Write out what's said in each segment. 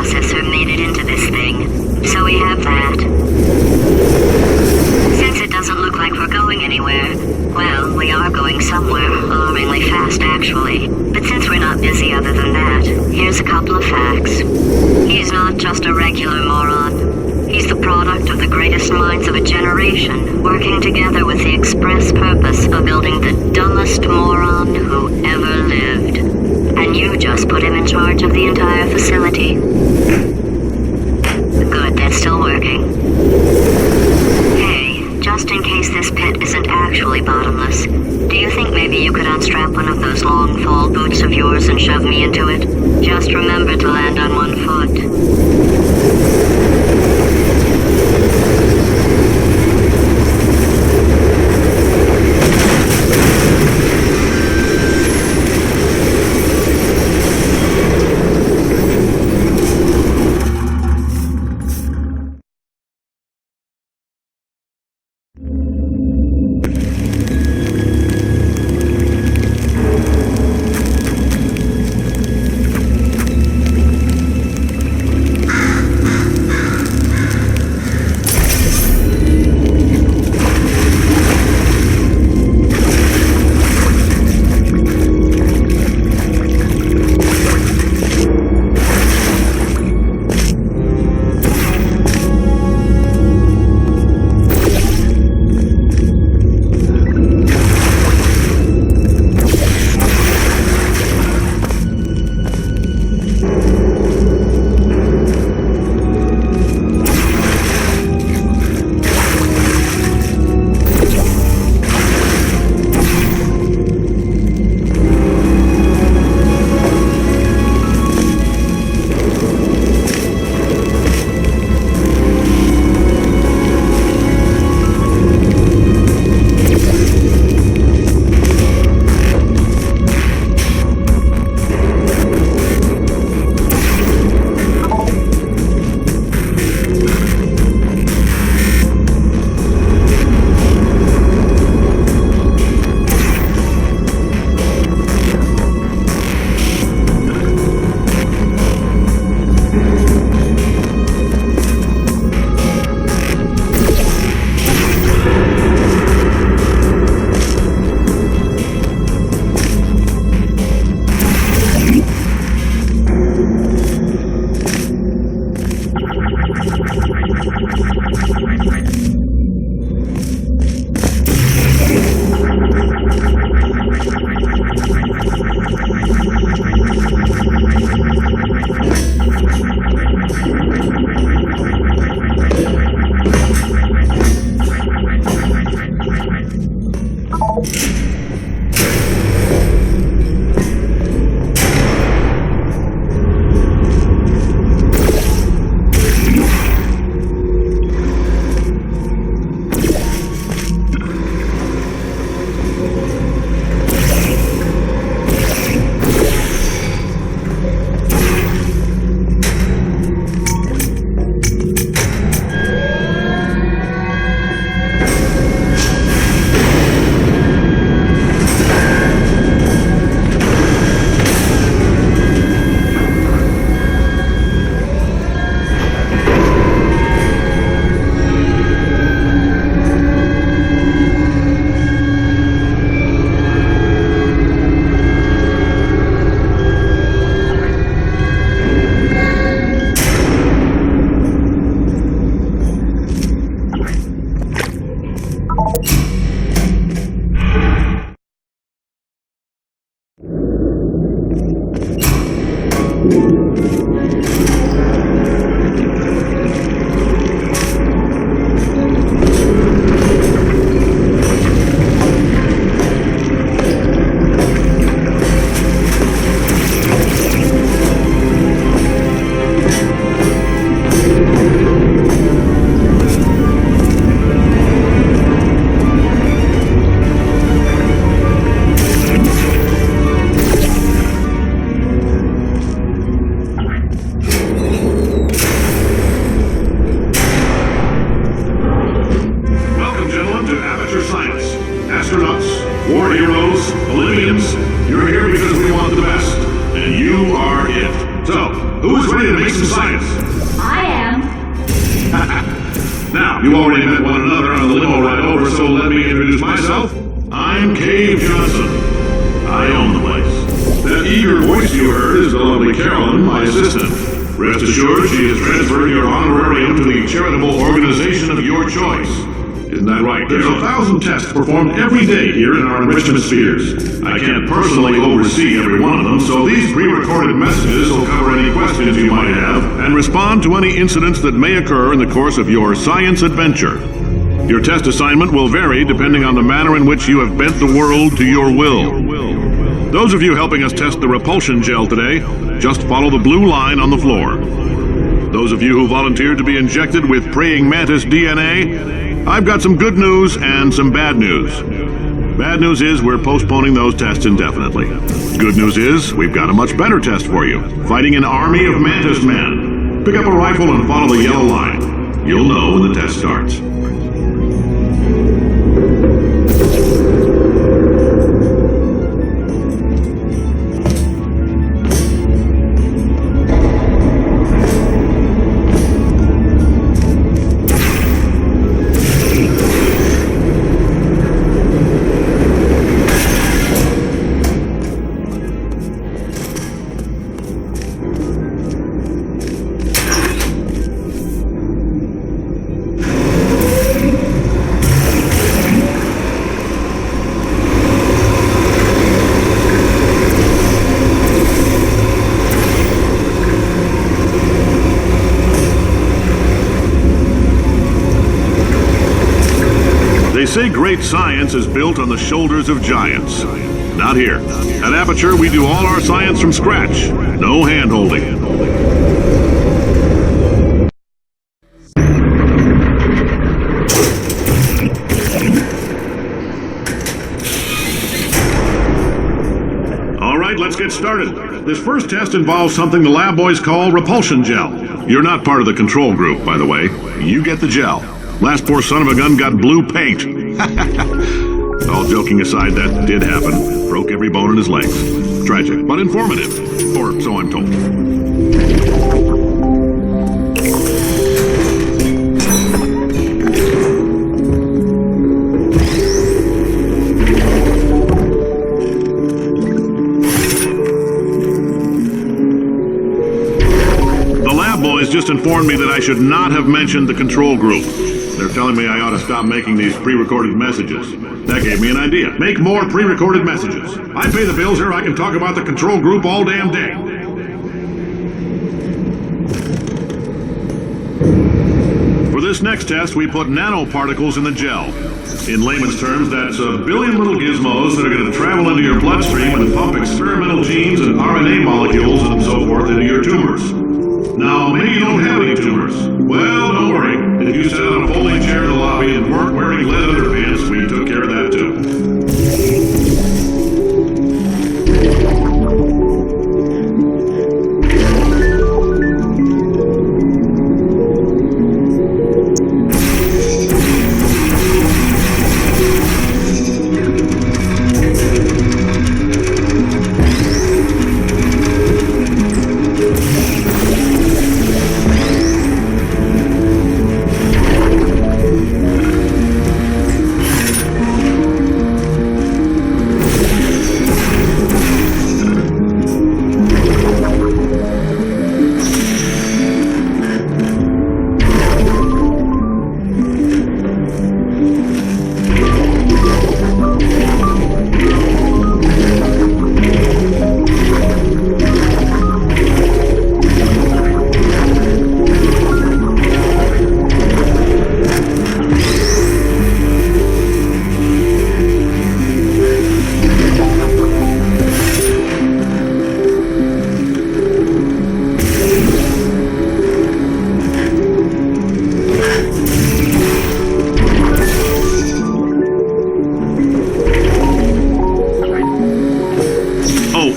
processor made it into this thing, so we have that. Since it doesn't look like we're going anywhere, well, we are going somewhere, alarmingly fast actually. But since we're not busy other than that, here's a couple of facts. He's not just a regular moron. He's the product of the greatest minds of a generation, working together with the express purpose of building the dumbest moron who ever lived. And you just put him in charge of the entire facility. Good, that's still working. Hey, just in case this pit isn't actually bottomless, do you think maybe you could unstrap one of those long fall boots of yours and shove me into it? Just remember to land on one foot. Who's ready to make some science? I am. Now, you already met one another on the limo ride over, so let me introduce myself. I'm Cave Johnson. I own the place. That eager voice you heard is the lovely Carolyn, my assistant. Rest assured, she has transferred your honorarium to the charitable organization of your choice. Isn't that right, Carol? There's 1,000 tests performed every day here in our enrichment spheres. I can't personally oversee every one of them, so these pre-recorded messages will cover any questions you might have and respond to any incidents that may occur in the course of your science adventure. Your test assignment will vary depending on the manner in which you have bent the world to your will. Those of you helping us test the repulsion gel today, just follow the blue line on the floor. Those of you who volunteered to be injected with praying mantis DNA, I've got some good news and some bad news. Bad news is we're postponing those tests indefinitely. Good news is we've got a much better test for you, fighting an army of mantis men. Pick up a rifle and follow the yellow line. You'll know when the test starts. They say great science is built on the shoulders of giants. Not here. At Aperture, we do all our science from scratch. No hand-holding. All right, let's get started. This first test involves something the lab boys call repulsion gel. You're not part of the control group, by the way. You get the gel. Last poor son of a gun got blue paint. All joking aside, that did happen. Broke every bone in his legs. Tragic, but informative. Or so I'm told. The lab boys just informed me that I should not have mentioned the control group. They're telling me I ought to stop making these pre-recorded messages. That gave me an idea. Make more pre-recorded messages. I pay the bills here, I can talk about the control group all damn day. For this next test, we put nanoparticles in the gel. In layman's terms, that's a billion little gizmos that are going to travel into your bloodstream and pump experimental genes and RNA molecules and so forth into your tumors. Now, maybe you don't have any tumors. Well, don't worry. If you sat on a folding chair in the lobby and weren't wearing lead underpants, we took care of that too.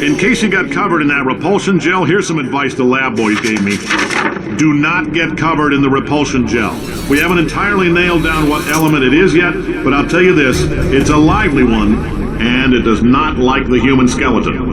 In case you got covered in that repulsion gel, here's some advice the lab boys gave me. Do not get covered in the repulsion gel. We haven't entirely nailed down what element it is yet, but I'll tell you this, it's a lively one, and it does not like the human skeleton.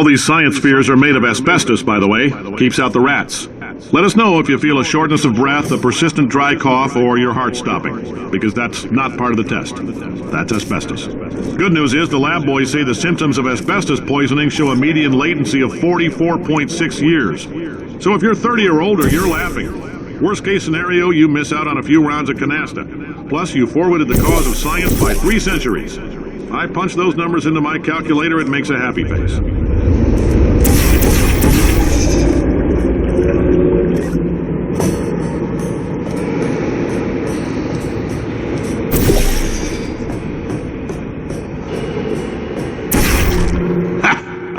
these science spheres are made of asbestos, by the way. Keeps out the rats. Let us know if you feel a shortness of breath, a persistent dry cough, or your heart stopping, because that's not part of the test. That's asbestos. Good news is the lab boys say the symptoms of asbestos poisoning show a median latency of 44.6 years. So if you're 30 or older, you're laughing. Worst case scenario, you miss out on a few rounds of canasta. Plus, you forwarded the cause of science by 3 centuries. I punch those numbers into my calculator, it makes a happy face.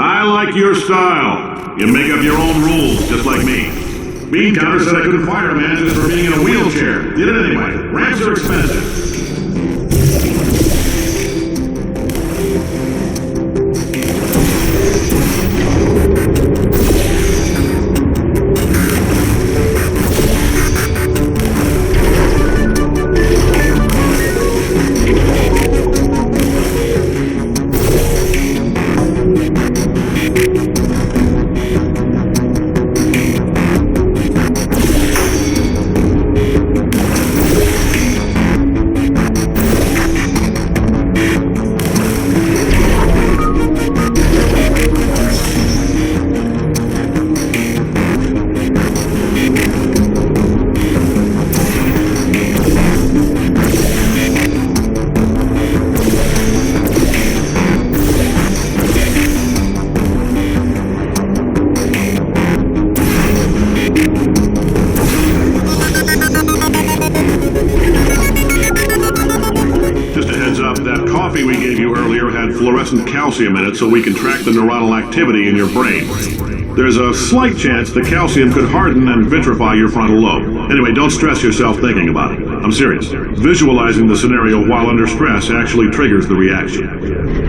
I like your style. You make up your own rules, just like me. Bean Counter said I couldn't fire a man just for being in a wheelchair. Did it anyway. Ramps are expensive. We gave you earlier had fluorescent calcium in it so we can track the neuronal activity in your brain. There's a slight chance the calcium could harden and vitrify your frontal lobe. Anyway, don't stress yourself thinking about it. I'm serious. Visualizing the scenario while under stress actually triggers the reaction.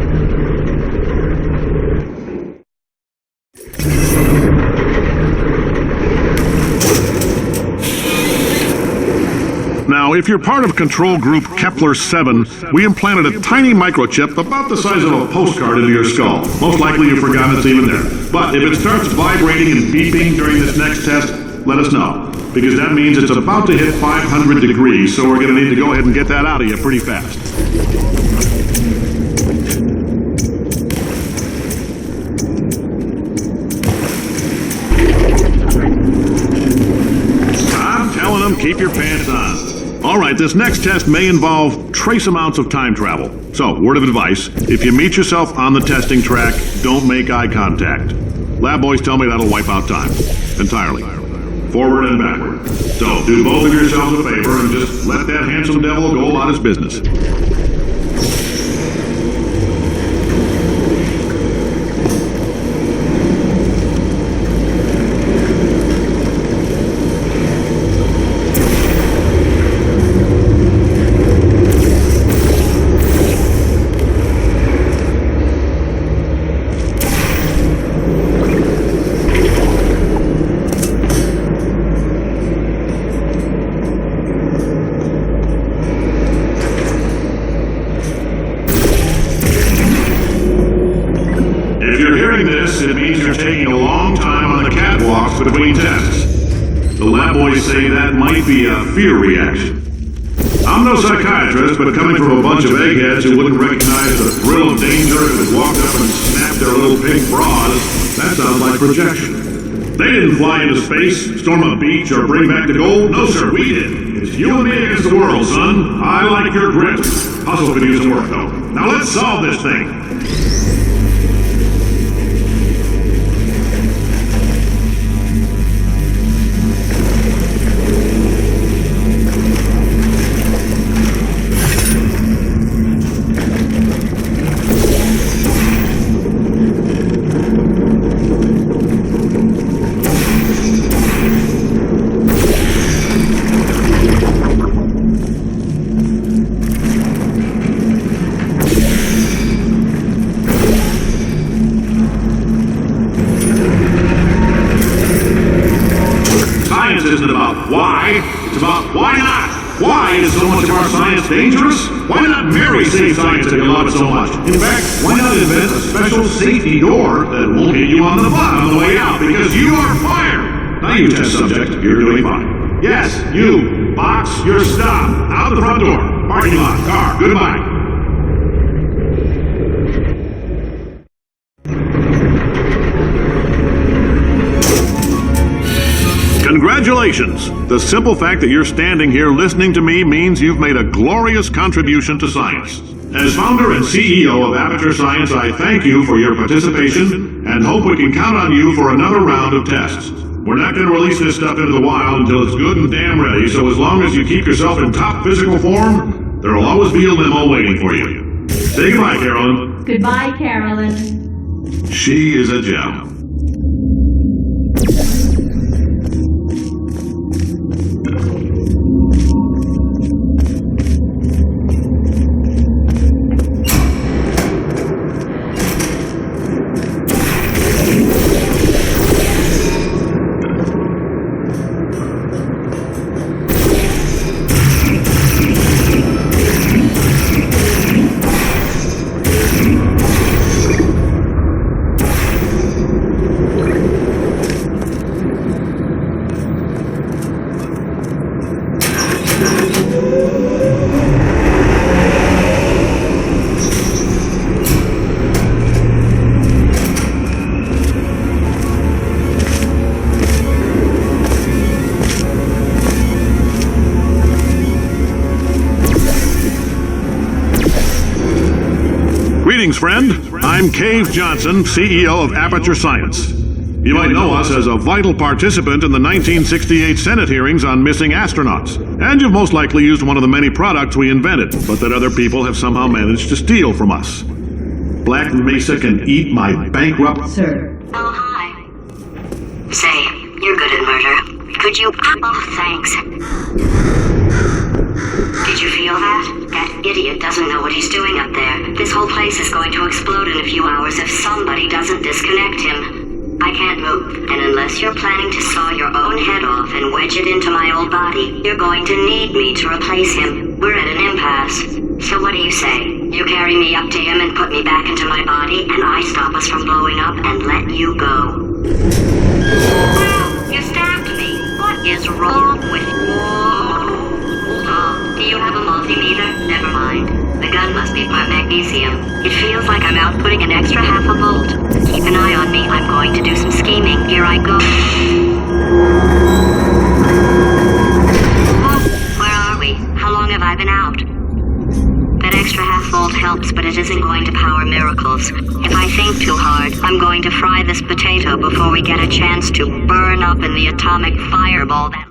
Now, if you're part of control group Kepler-7, we implanted a tiny microchip about the size of a postcard into your skull. Most likely you forgot it's even there. But if it starts vibrating and beeping during this next test, let us know. Because that means it's about to hit 500 degrees, so we're going to need to go ahead and get that out of you pretty fast. I'm telling them, keep your pants on. All right, this next test may involve trace amounts of time travel. So, word of advice, if you meet yourself on the testing track, don't make eye contact. Lab boys tell me that'll wipe out time. Entirely. Forward and backward. So, do both of yourselves a favor and just let that handsome devil go about his business. It means you're taking a long time on the catwalks between tests. The lab boys say that might be a fear reaction. I'm no psychiatrist, but coming from a bunch of eggheads who wouldn't recognize the thrill of danger if it walked up and snapped their little pink bras, that sounds like projection. They didn't fly into space, storm a beach, or bring back the gold. No, sir, we did. It's you and me against the world, son. I like your grit. Hustle could use some work, though. Now let's solve this thing. not? Why is so much of our science dangerous? Why not marry safe science if you love it so much? In fact, why not invent a special safety door that won't hit you on the butt on the way out because you are fired? Now you test subject, you're doing fine. Yes, you, box your stop. Out the front door. Parking lot, car, goodbye. Congratulations! The simple fact that you're standing here listening to me means you've made a glorious contribution to science. As founder and CEO of Aperture Science, I thank you for your participation and hope we can count on you for another round of tests. We're not going to release this stuff into the wild until it's good and damn ready, so as long as you keep yourself in top physical form, there'll always be a limo waiting for you. Say goodbye, Carolyn. Goodbye, Carolyn. She is a gem. Greetings, friend. I'm Cave Johnson, CEO of Aperture Science. You might know us as a vital participant in the 1968 Senate hearings on missing astronauts. And you've most likely used one of the many products we invented, but that other people have somehow managed to steal from us. Black Mesa can eat my bankrupt... Sir. Oh, hi. Say, you're good at murder. Could you... Oh, thanks. Did you feel that? That idiot doesn't know what he's doing up there. This whole place is going to explode in a few hours if somebody doesn't disconnect him. I can't move, and unless you're planning to saw your own head off and wedge it into my old body, you're going to need me to replace him. We're at an impasse. So what do you say? You carry me up to him and put me back into my body, and I stop us from blowing up and let you go. You stabbed me. What is wrong with you? Oh, do you have a multimeter? Never mind. The gun must be part magnesium. It feels like I'm outputting an extra half a volt. Keep an eye on me. I'm going to do some scheming. Here I go. Oh, where are we? How long have I been out? That extra half volt helps, but it isn't going to power miracles. If I think too hard, I'm going to fry this potato before we get a chance to burn up in the atomic fireball that...